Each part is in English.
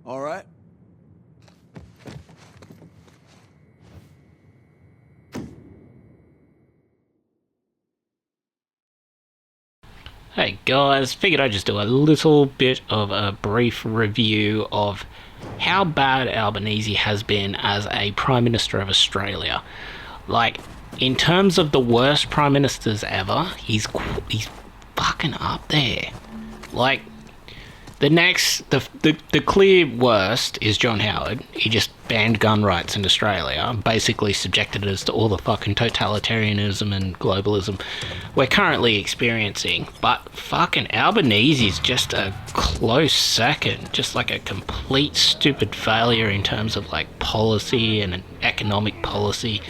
All right. Hey guys, figured I'd just do a little bit of a brief review of how bad Albanese has been as a Prime Minister of Australia. Like, in terms of the worst Prime Ministers ever, he's fucking up there. Like, the clear worst is John Howard. He just banned gun rights in Australia, basically subjected us to all the fucking totalitarianism and globalism we're currently experiencing. But fucking Albanese is just a close second, just like a complete stupid failure in terms of like policy and economic policy,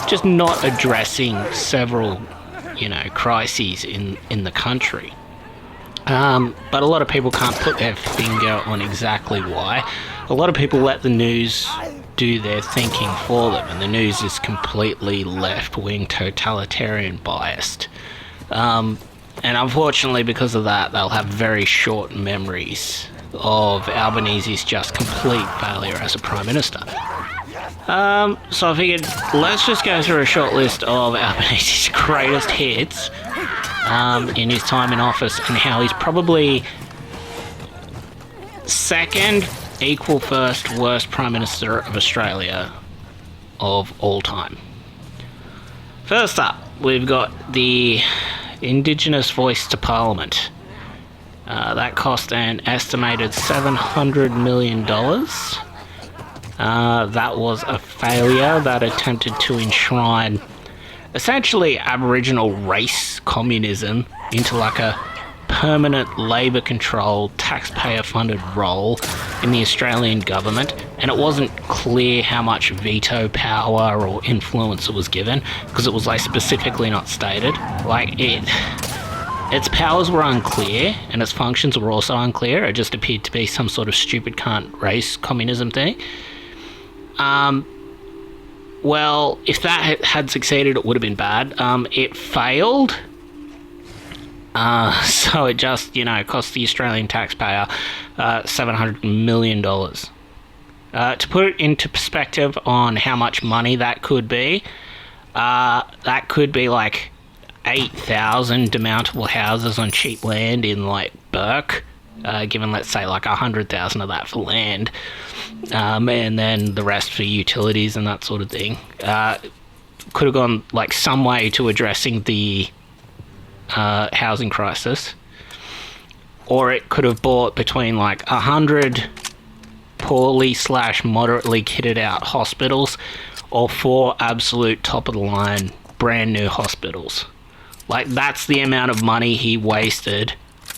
just not addressing several, crises in the country. But a lot of people can't put their finger on exactly why. A lot of people let the news do their thinking for them, and the news is completely left-wing, totalitarian biased. And unfortunately, because of that, they'll have very short memories of Albanese's just complete failure as a Prime Minister. So I figured, let's just go through a short list of Albanese's greatest hits in his time in office, and how he's probably second, equal first worst Prime Minister of Australia of all time. First up, we've got the Indigenous voice to Parliament. That cost an estimated $700 million. That was a failure that attempted to enshrine essentially Aboriginal race communism into like a permanent Labor-controlled, taxpayer-funded role in the Australian government, and it wasn't clear how much veto power or influence it was given, because it was like specifically not stated. Like, its powers were unclear, and its functions were also unclear. It just appeared to be some sort of stupid cunt race communism thing. Well, if that had succeeded, it would have been bad. It failed. So it just, cost the Australian taxpayer $700 million. To put it into perspective on how much money that could be like 8,000 demountable houses on cheap land in, like, Burke, given, let's say, like 100,000 of that for land. And then the rest for utilities and that sort of thing. Could have gone like some way to addressing the housing crisis, or it could have bought between like 100 poorly / moderately kitted out hospitals, or 4 absolute top of the line brand new hospitals. Like, that's the amount of money he wasted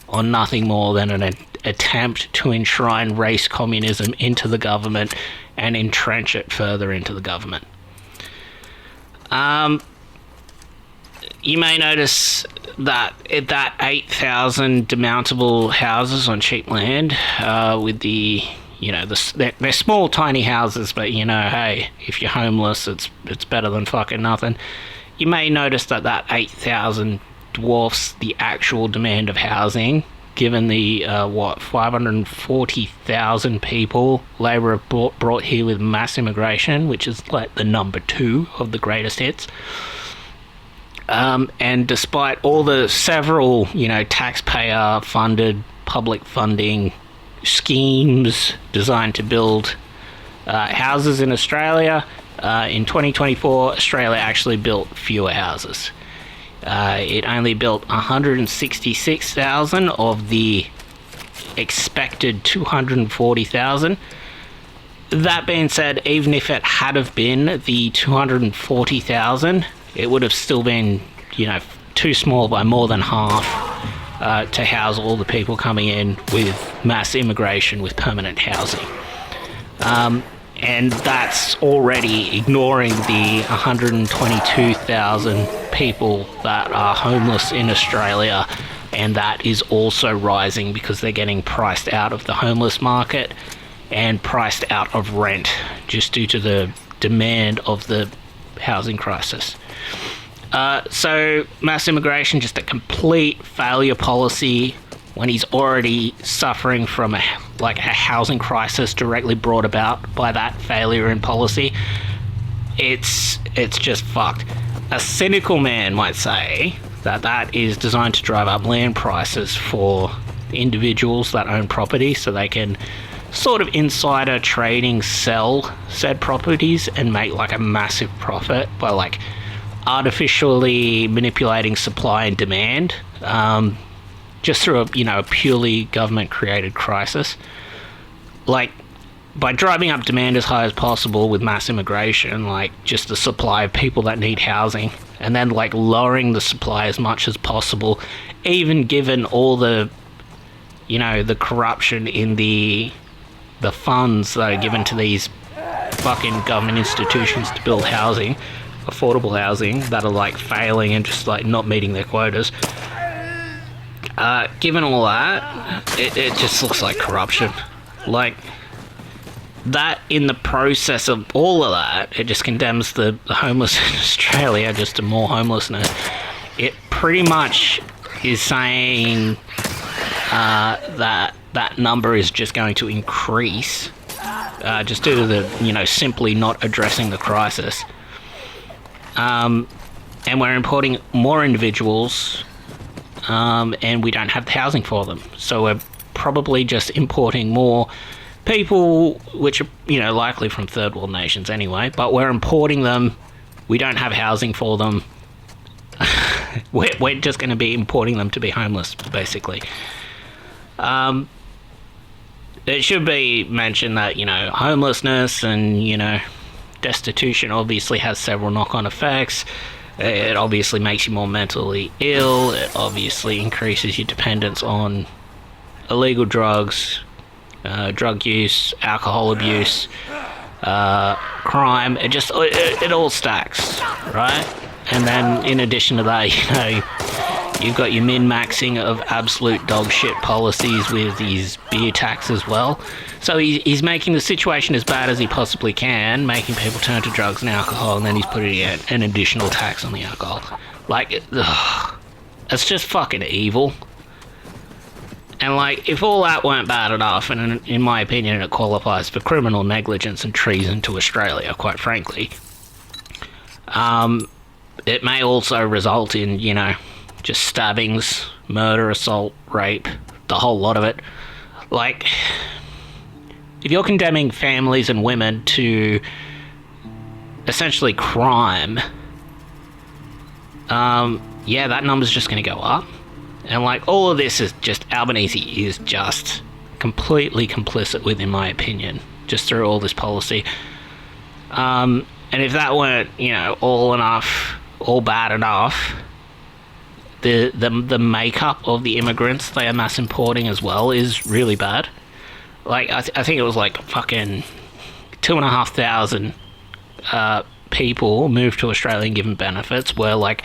on nothing more than an attempt to enshrine race communism into the government and entrench it further into the government. You may notice that 8,000 demountable houses on cheap land, with the, they're small, tiny houses, but hey, if you're homeless, it's better than fucking nothing. You may notice that 8,000 dwarfs the actual demand of housing, given the 540,000 people Labor have brought here with mass immigration, which is like the number 2 of the greatest hits. And despite all the several, taxpayer-funded public funding schemes designed to build houses in Australia, in 2024, Australia actually built fewer houses. It only built 166,000 of the expected 240,000. That being said, even if it had have been the 240,000, it would have still been, too small by more than half to house all the people coming in with mass immigration with permanent housing. And that's already ignoring the 122,000 people that are homeless in Australia, and that is also rising because they're getting priced out of the homeless market and priced out of rent just due to the demand of the housing crisis. So mass immigration, just a complete failure policy when he's already suffering from a housing crisis directly brought about by that failure in policy. It's just fucked. A cynical man might say that is designed to drive up land prices for individuals that own property, so they can sort of insider trading sell said properties and make like a massive profit by like artificially manipulating supply and demand, just through a purely government created crisis. Like, by driving up demand as high as possible with mass immigration, like just the supply of people that need housing, and then like lowering the supply as much as possible, even given all the the corruption in the funds that are given to these fucking government institutions to build housing, affordable housing, that are like failing and just like not meeting their quotas. Given all that, it just looks like corruption. Like, that in the process of all of that, it just condemns the homeless in Australia just to more homelessness. It pretty much is saying that number is just going to increase just due to the, simply not addressing the crisis. And we're importing more individuals, and we don't have the housing for them. So we're probably just importing more people, which are, likely from third world nations anyway, but we're importing them. We don't have housing for them. We're just going to be importing them to be homeless, basically. It should be mentioned that, homelessness and, destitution obviously has several knock-on effects. It obviously makes you more mentally ill. It obviously increases your dependence on illegal drugs, drug use, alcohol abuse, crime. It all stacks, right? And then in addition to that, you've got your min-maxing of absolute dog shit policies with his beer tax as well. So he's making the situation as bad as he possibly can, making people turn to drugs and alcohol, and then he's putting an additional tax on the alcohol. Like, it's just fucking evil. And like, if all that weren't bad enough, and in my opinion it qualifies for criminal negligence and treason to Australia, quite frankly, it may also result in, just stabbings, murder, assault, rape, the whole lot of it. Like, if you're condemning families and women to essentially crime, that number's just going to go up. And like, all of this is just, Albanese is just completely complicit with, in my opinion, just through all this policy. And if that weren't, all bad enough, the makeup of the immigrants they are mass importing as well is really bad. Like, I think it was like fucking 2,500 people moved to Australia and given benefits, where like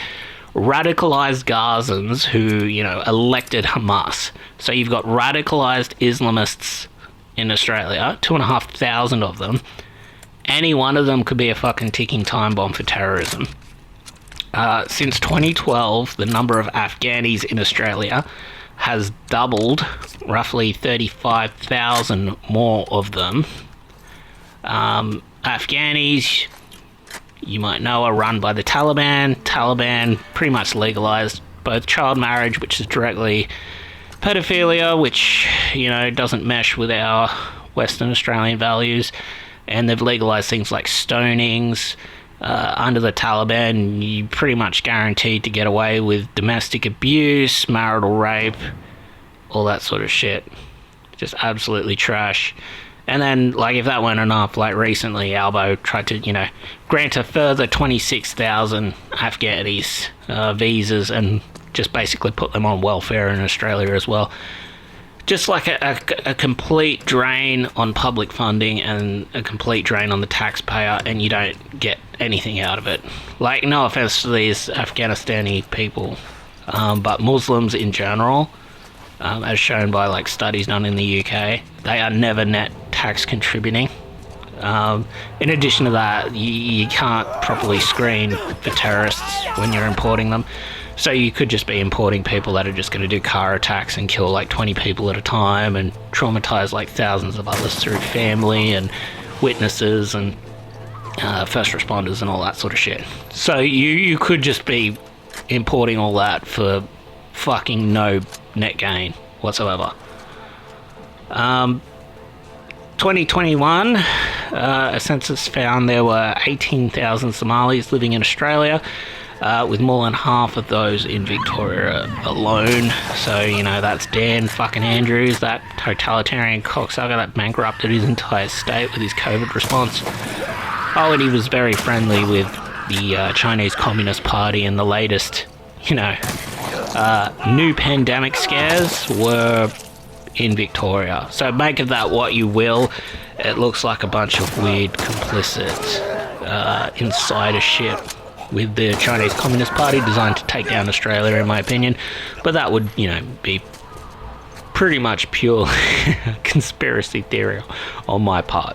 radicalized Gazans who, elected Hamas. So you've got radicalized Islamists in Australia, 2,500 of them. Any one of them could be a fucking ticking time bomb for terrorism. Since 2012, the number of Afghanis in Australia has doubled, roughly 35,000 more of them. Afghanis, you might know, are run by the Taliban. Taliban pretty much legalized both child marriage, which is directly pedophilia, which, doesn't mesh with our Western Australian values, and they've legalized things like stonings. Under the Taliban, you're pretty much guaranteed to get away with domestic abuse, marital rape, all that sort of shit. Just absolutely trash. And then, if that weren't enough, recently, Albo tried to, grant a further 26,000 Afghanis visas and just basically put them on welfare in Australia as well. Just a complete drain on public funding and a complete drain on the taxpayer, and you don't get anything out of it. No offense to these Afghanistani people, but Muslims in general, as shown by studies done in the UK, they are never net tax contributing. In addition to that, you can't properly screen for terrorists when you're importing them. So you could just be importing people that are just going to do car attacks and kill 20 people at a time and traumatize thousands of others through family and witnesses and first responders and all that sort of shit. So you could just be importing all that for fucking no net gain whatsoever. 2021, a census found there were 18,000 Somalis living in Australia, with more than half of those in Victoria alone. So, that's Dan fucking Andrews, that totalitarian cocksucker that bankrupted his entire state with his COVID response. Oh, and he was very friendly with the Chinese Communist Party, and the latest, new pandemic scares were in Victoria. So make of that what you will. It looks like a bunch of weird, complicit, insider shit with the Chinese Communist Party designed to take down Australia, in my opinion. But that would, be pretty much pure conspiracy theory on my part.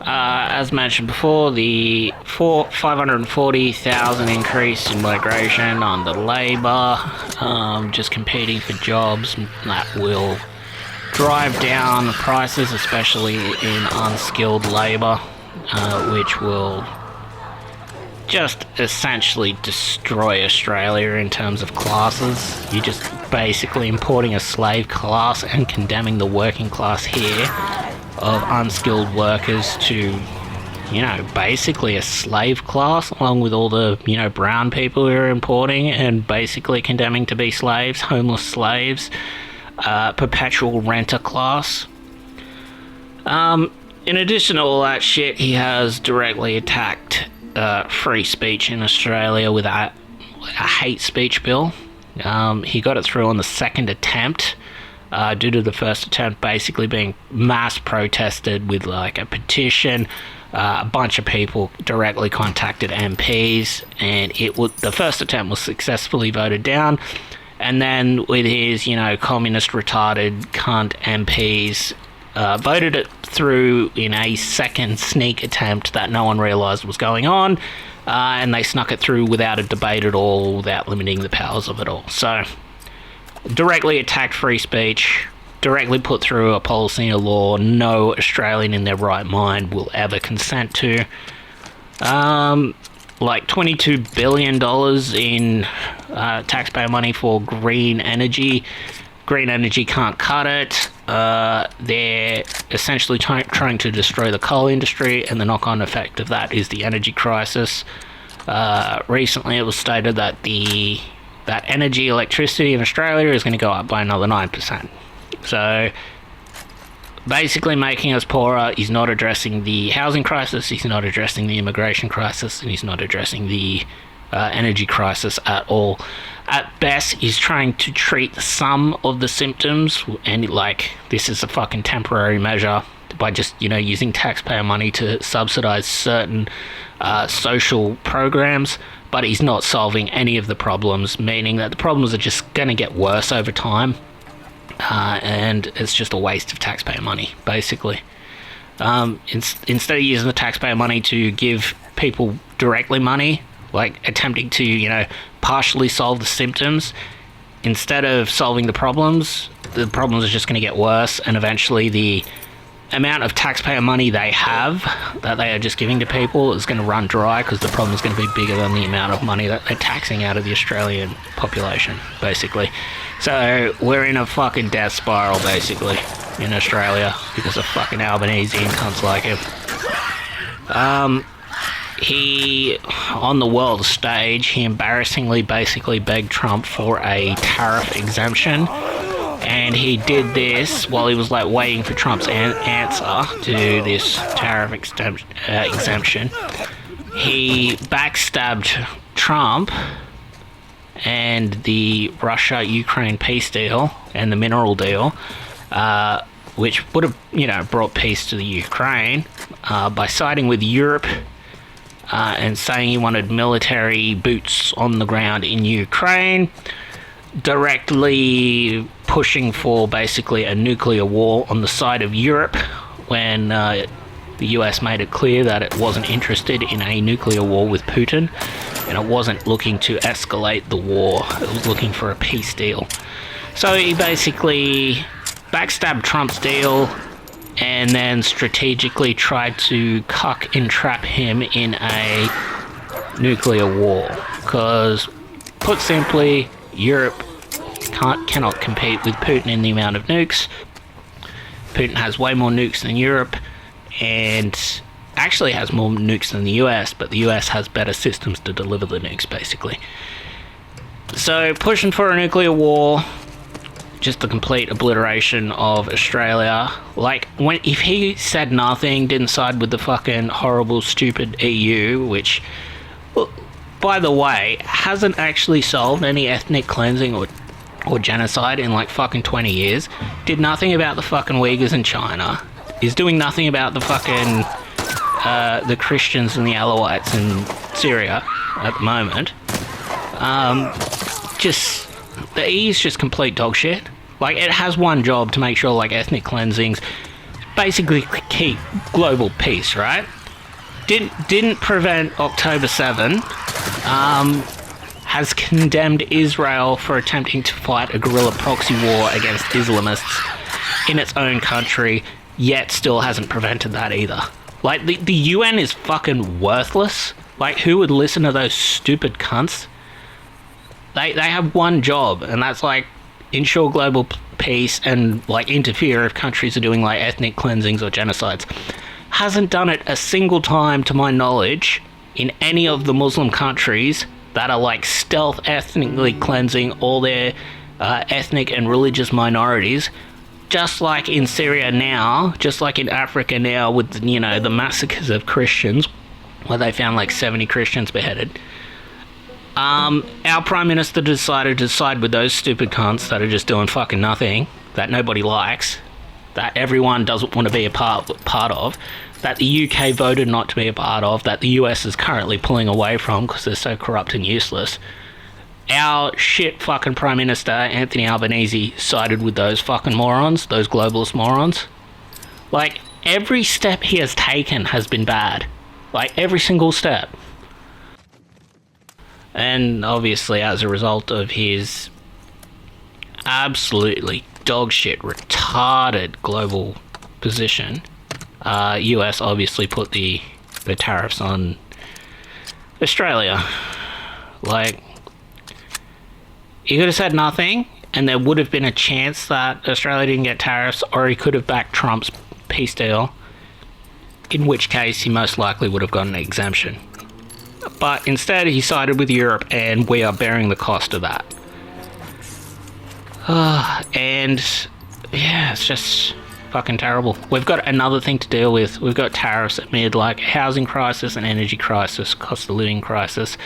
As mentioned before, the 540,000 increase in migration under Labour, just competing for jobs, that will drive down prices, especially in unskilled labour, which will just essentially destroy Australia in terms of classes. You're just basically importing a slave class and condemning the working class here of unskilled workers to, basically a slave class, along with all the, brown people who are importing, and basically condemning to be slaves, homeless slaves, perpetual renter class. In addition to all that shit, he has directly attacked free speech in Australia with a hate speech bill. He got it through on the second attempt, due to the first attempt basically being mass protested with a petition. A bunch of people directly contacted MPs, and the first attempt was successfully voted down. And then with his, communist retarded cunt MPs, voted it through in a second sneak attempt that no one realised was going on, and they snuck it through without a debate at all, without limiting the powers of it all. So, directly attacked free speech, directly put through a policy and a law no Australian in their right mind will ever consent to. $22 billion in taxpayer money for green energy. Green energy can't cut it. They're essentially trying to destroy the coal industry, and the knock-on effect of that is the energy crisis. Recently it was stated that electricity in Australia is going to go up by another 9%. So basically making us poorer. He's not addressing the housing crisis, he's not addressing the immigration crisis, and he's not addressing the energy crisis at all. At best, he's trying to treat some of the symptoms, and this is a fucking temporary measure to by just, using taxpayer money to subsidize certain social programs, but he's not solving any of the problems, meaning that the problems are just going to get worse over time, and it's just a waste of taxpayer money, basically. Instead of using the taxpayer money to give people directly money, like attempting to, partially solve the symptoms, instead of solving the problems are just going to get worse, and eventually the amount of taxpayer money they have that they are just giving to people is going to run dry, because the problem is going to be bigger than the amount of money that they're taxing out of the Australian population, basically. So we're in a fucking death spiral, basically, in Australia, because of fucking Albanese and cunts like him. He, on the world stage, he embarrassingly basically begged Trump for a tariff exemption, and he did this while he was waiting for Trump's answer to this tariff exemption. He backstabbed Trump and the Russia-Ukraine peace deal and the mineral deal, which would have, brought peace to the Ukraine, by siding with Europe and saying he wanted military boots on the ground in Ukraine, directly pushing for basically a nuclear war on the side of Europe, when the US made it clear that it wasn't interested in a nuclear war with Putin, and it wasn't looking to escalate the war. It was looking for a peace deal. So he basically backstabbed Trump's deal, and then strategically tried to cuck and trap him in a nuclear war. Because, put simply, Europe cannot compete with Putin in the amount of nukes. Putin has way more nukes than Europe, and actually has more nukes than the US, but the US has better systems to deliver the nukes, basically. So, pushing for a nuclear war, just the complete obliteration of Australia. If he said nothing, didn't side with the fucking horrible, stupid EU, which, by the way, hasn't actually solved any ethnic cleansing or genocide in fucking 20 years, did nothing about the fucking Uyghurs in China, is doing nothing about the fucking the Christians and the Alawites in Syria at the moment. The EU's just complete dog shit. It has one job to make sure, ethnic cleansings basically keep global peace, right? Didn't prevent October 7, has condemned Israel for attempting to fight a guerrilla proxy war against Islamists in its own country, yet still hasn't prevented that either. The UN is fucking worthless. Who would listen to those stupid cunts? They have one job, and that's ensure global peace and interfere if countries are doing ethnic cleansings or genocides. Hasn't done it a single time, to my knowledge, in any of the Muslim countries that are stealth ethnically cleansing all their ethnic and religious minorities. Just like in Syria now, just like in Africa now, with the massacres of Christians, where they found 70 Christians beheaded. Our Prime Minister decided to side with those stupid cunts that are just doing fucking nothing, that nobody likes, that everyone doesn't want to be a part of, that the UK voted not to be a part of, that the US is currently pulling away from because they're so corrupt and useless. Our shit fucking Prime Minister, Anthony Albanese, sided with those fucking morons, those globalist morons. Every step he has taken has been bad. Every single step. And obviously, as a result of his absolutely dogshit, retarded global position, US obviously put the tariffs on Australia. He could have said nothing, and there would have been a chance that Australia didn't get tariffs, or he could have backed Trump's peace deal, in which case he most likely would have gotten an exemption. But instead, he sided with Europe, and we are bearing the cost of that. And yeah, it's just fucking terrible. We've got another thing to deal with. We've got tariffs amid housing crisis and energy crisis, cost of living crisis.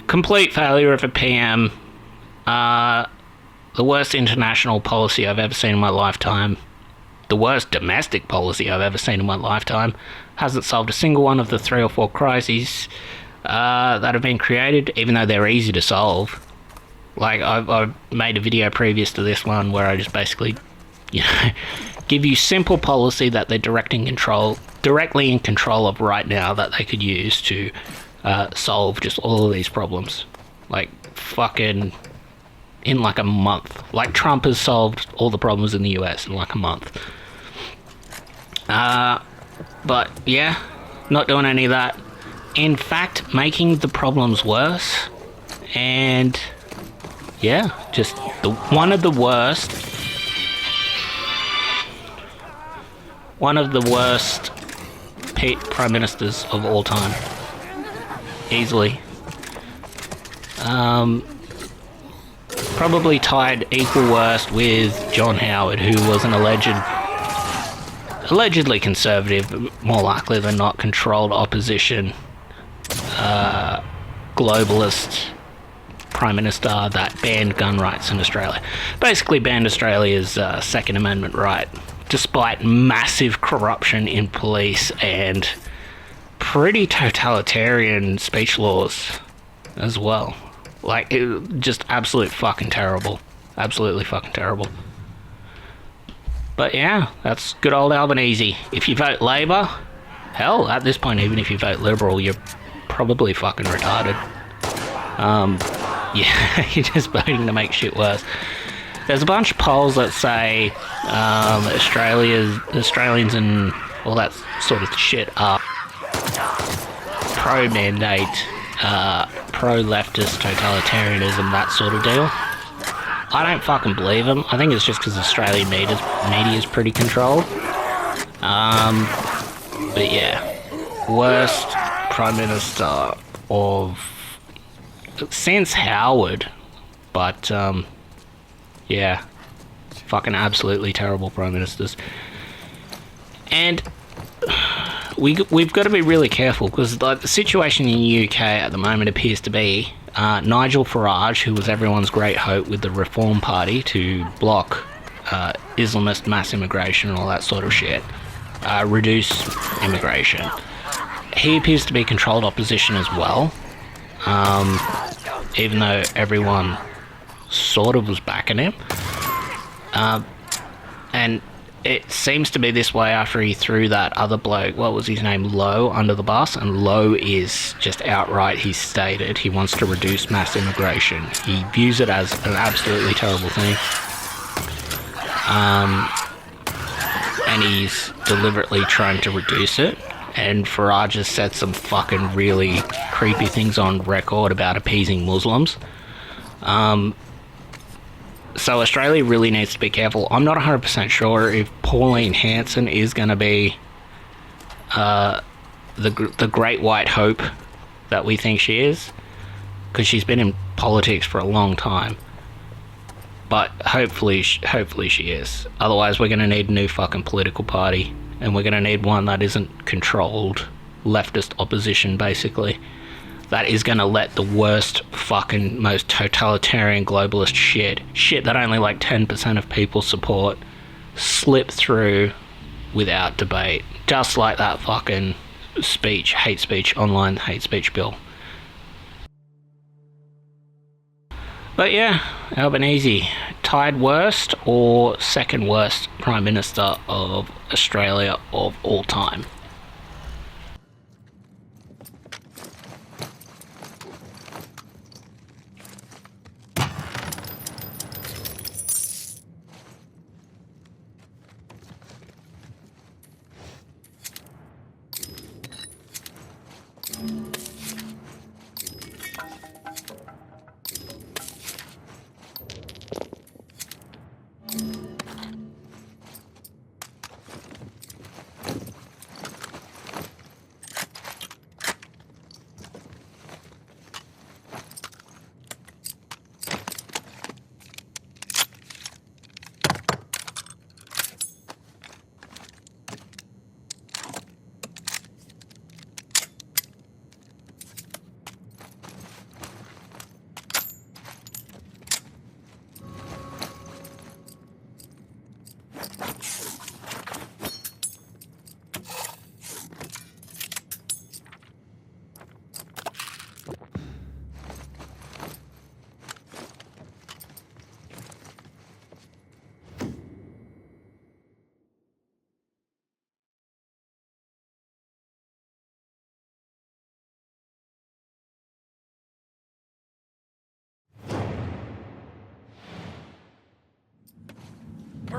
Complete failure of a PM. The worst international policy I've ever seen in my lifetime. the worst domestic policy I've ever seen in my lifetime. Hasn't solved a single one of the 3 or 4 crises that have been created, even though they're easy to solve. Like, I've made a video previous to this one where I just basically, give you simple policy that they're directly in control of right now that they could use to solve just all of these problems. Like, fucking in like a month. Like, Trump has solved all the problems in the US in like a month. But yeah, not doing any of that. In fact, making the problems worse. And yeah, just one of the worst prime ministers of all time. Easily. Probably tied equal worst with John Howard, who was an allegedly conservative, but more likely than not controlled opposition, globalist prime minister that banned gun rights in Australia. Basically banned Australia's Second Amendment right, despite massive corruption in police and pretty totalitarian speech laws as well. Like, just absolute fucking terrible. Absolutely fucking terrible. But yeah, that's good old Albanese. If you vote Labor, hell, at this point, even if you vote Liberal, you're probably fucking retarded. Yeah, you're just voting to make shit worse. There's a bunch of polls that say Australians and all that sort of shit are pro-mandate, pro-leftist totalitarianism, that sort of deal. I don't fucking believe them. I think it's just because Australian media is pretty controlled. But yeah, worst prime minister of since Howard, but yeah, fucking absolutely terrible prime ministers. And we've got to be really careful, because the situation in the UK at the moment appears to be Nigel Farage, who was everyone's great hope with the Reform Party to block Islamist mass immigration and all that sort of shit, reduce immigration. He appears to be controlled opposition as well, even though everyone sort of was backing him. And it seems to be this way after he threw that other bloke, what was his name, Lowe, under the bus. And Lowe is just outright, he's stated he wants to reduce mass immigration. He views it as an absolutely terrible thing. And he's deliberately trying to reduce it. And Farage has said some fucking really creepy things on record about appeasing Muslims. So Australia really needs to be careful. I'm not 100% sure if Pauline Hanson is going to be the great white hope that we think she is, because she's been in politics for a long time. But hopefully she is. Otherwise, we're going to need a new fucking political party, and we're going to need one that isn't controlled leftist opposition, basically. That is going to let the worst fucking most totalitarian globalist shit that only like 10% of people support, slip through without debate. Just like that fucking online hate speech bill. But yeah, Albanese, tied worst or second worst Prime Minister of Australia of all time.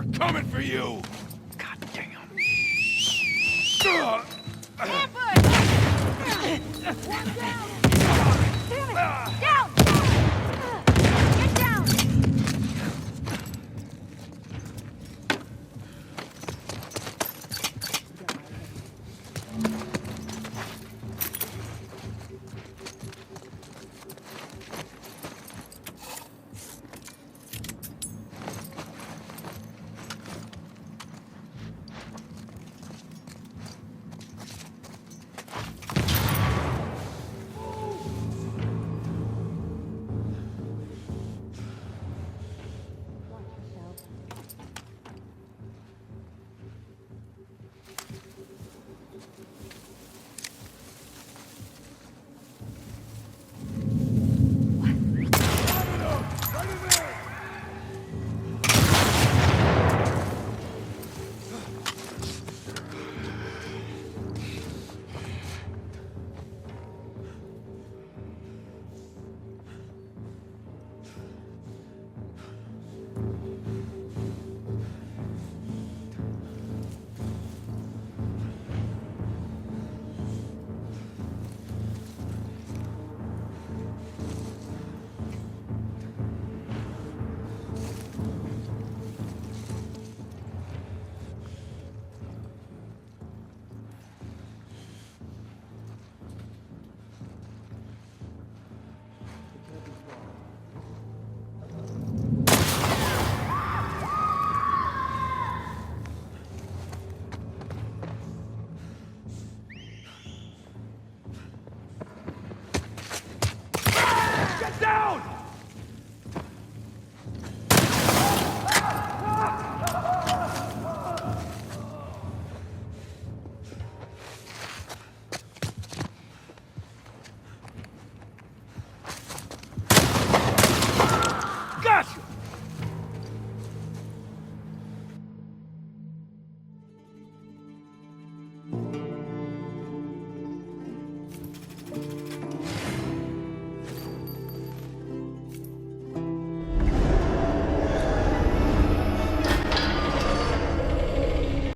We're coming for you! God damn. One down! Damn it! Down! Get down! Watch yourself. Get down!